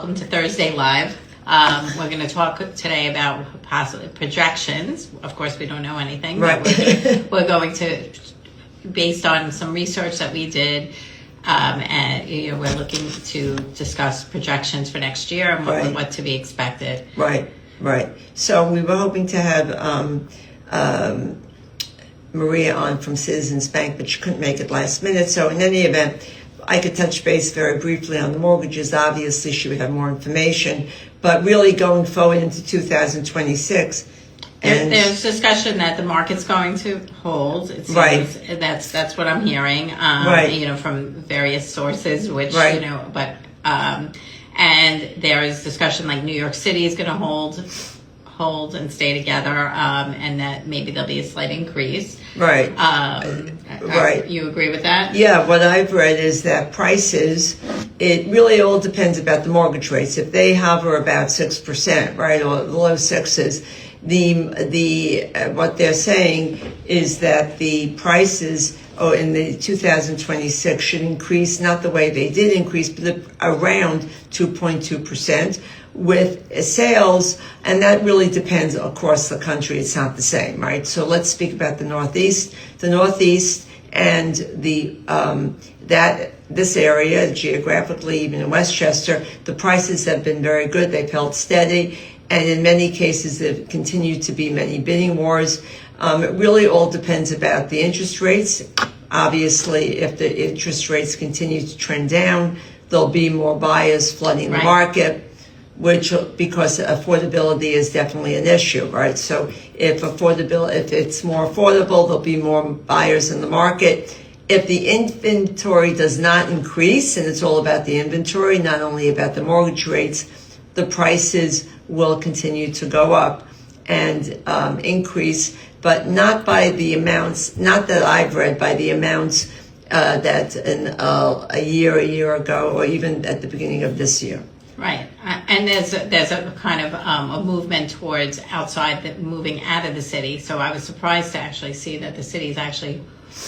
Welcome to Thursday Live. We're going to talk today about possible projections. Of course, we don't know anything. Right. But we're going to, based on some research that we did, and we're looking to discuss projections for next year and Right. what to be expected. Right. So we were hoping to have Maria on from Citizens Bank, but she couldn't make it last minute. So in any event, I could touch base very briefly on the mortgages. Obviously, she would have more information. But really going forward into 2026. And There's discussion that the market's going to hold. It seems Right. That's what I'm hearing. Right. From various sources, which Right. but and there is discussion like New York City is going to hold and stay together, and that maybe there'll be a slight increase. Right. Right. You agree with that? Yeah, what I've read is that prices, it really all depends about the mortgage rates. If they hover about 6%, right, or the low sixes, what they're saying is that the prices in the 2026 should increase, not the way they did increase, but around 2.2%. With sales, and that really depends across the country. It's not the same, right? So let's speak about the Northeast. The Northeast and this area geographically, even in Westchester, the prices have been very good. They've held steady, and in many cases, there continue to be many bidding wars. It really all depends about the interest rates. Obviously, if the interest rates continue to trend down, there'll be more buyers flooding the market, which, because affordability is definitely an issue, right? So if it's more affordable, there'll be more buyers in the market. If the inventory does not increase, and it's all about the inventory, not only about the mortgage rates, the prices will continue to go up and increase, but not by the amounts, not that I've read, by the amounts that in a year ago, or even at the beginning of this year. Right, and there's a kind of a movement towards moving out of the city. So I was surprised to actually see that the city is actually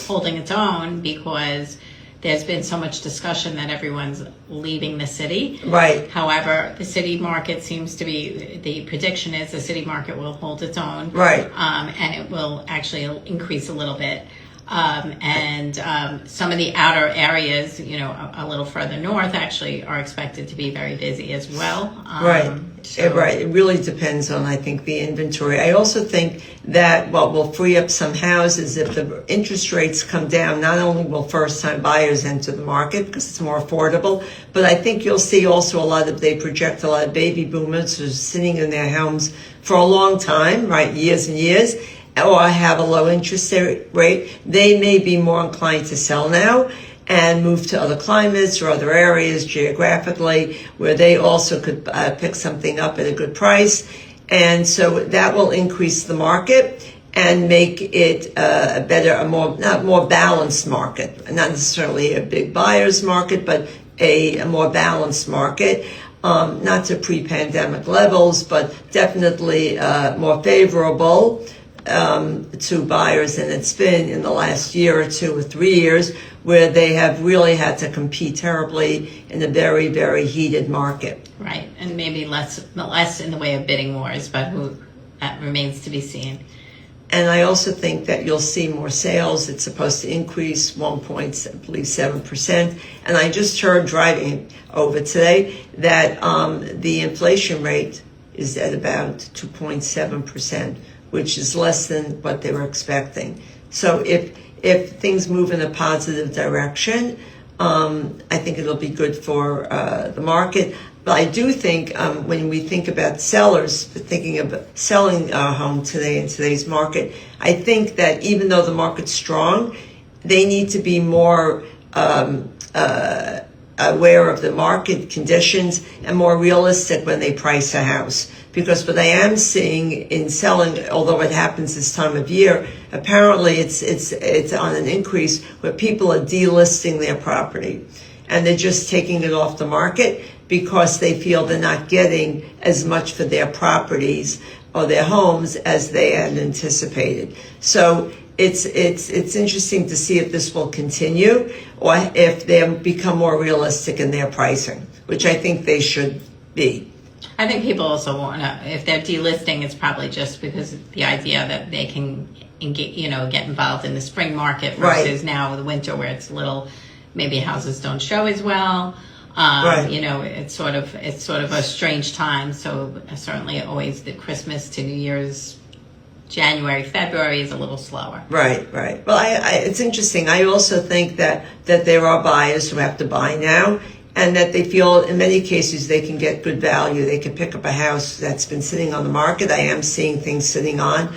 holding its own, because there's been so much discussion that everyone's leaving the city. Right. However, the city market seems to be, the prediction is the city market will hold its own. Right. And it will actually increase a little bit. Some of the outer areas, a little further north, actually are expected to be very busy as well. Right. It really depends on, I think, the inventory. I also think that what will free up some houses, if the interest rates come down, not only will first-time buyers enter the market because it's more affordable, but I think you'll see also they project a lot of baby boomers who are sitting in their homes for a long time, right, years and years, or have a low interest rate. They may be more inclined to sell now and move to other climates or other areas geographically where they also could pick something up at a good price. And so that will increase the market and make it a more balanced market. Not necessarily a big buyer's market, but a more balanced market. Not to pre-pandemic levels, but definitely more favorable to buyers than it's been in the last year or 2 or 3 years, where they have really had to compete terribly in a very, very heated market. Right, and maybe less in the way of bidding wars, but that remains to be seen. And I also think that you'll see more sales. It's supposed to increase 1.7%. And I just heard driving over today that the inflation rate is at about 2.7%, which is less than what they were expecting. So if things move in a positive direction, I think it'll be good for the market. But I do think when we think about sellers thinking of selling a home today in today's market, I think that even though the market's strong, they need to be more aware of the market conditions and more realistic when they price a house. Because what I am seeing in selling, although it happens this time of year, apparently it's on an increase where people are delisting their property and they're just taking it off the market because they feel they're not getting as much for their properties or their homes as they had anticipated. So it's interesting to see if this will continue or if they become more realistic in their pricing, which I think they should be. I think people also want to, if they're delisting, it's probably just because of the idea that they can get involved in the spring market versus Right. now the winter where it's maybe houses don't show as well. Right. It's sort of a strange time. So certainly always the Christmas to New Year's, January, February is a little slower. Right. Well, it's interesting. I also think that there are buyers who have to buy now, and that they feel in many cases they can get good value. They can pick up a house that's been sitting on the market. I am seeing things sitting on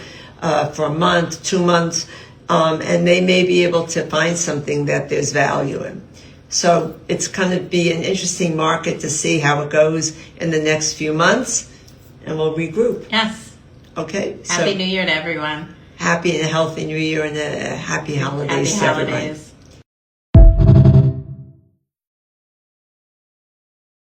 for a month, 2 months, and they may be able to find something that there's value in. So it's going to be an interesting market to see how it goes in the next few months, and we'll regroup. Yes. Okay? Happy New Year to everyone. Happy and healthy New Year and happy holidays Happy to everyone. holidays.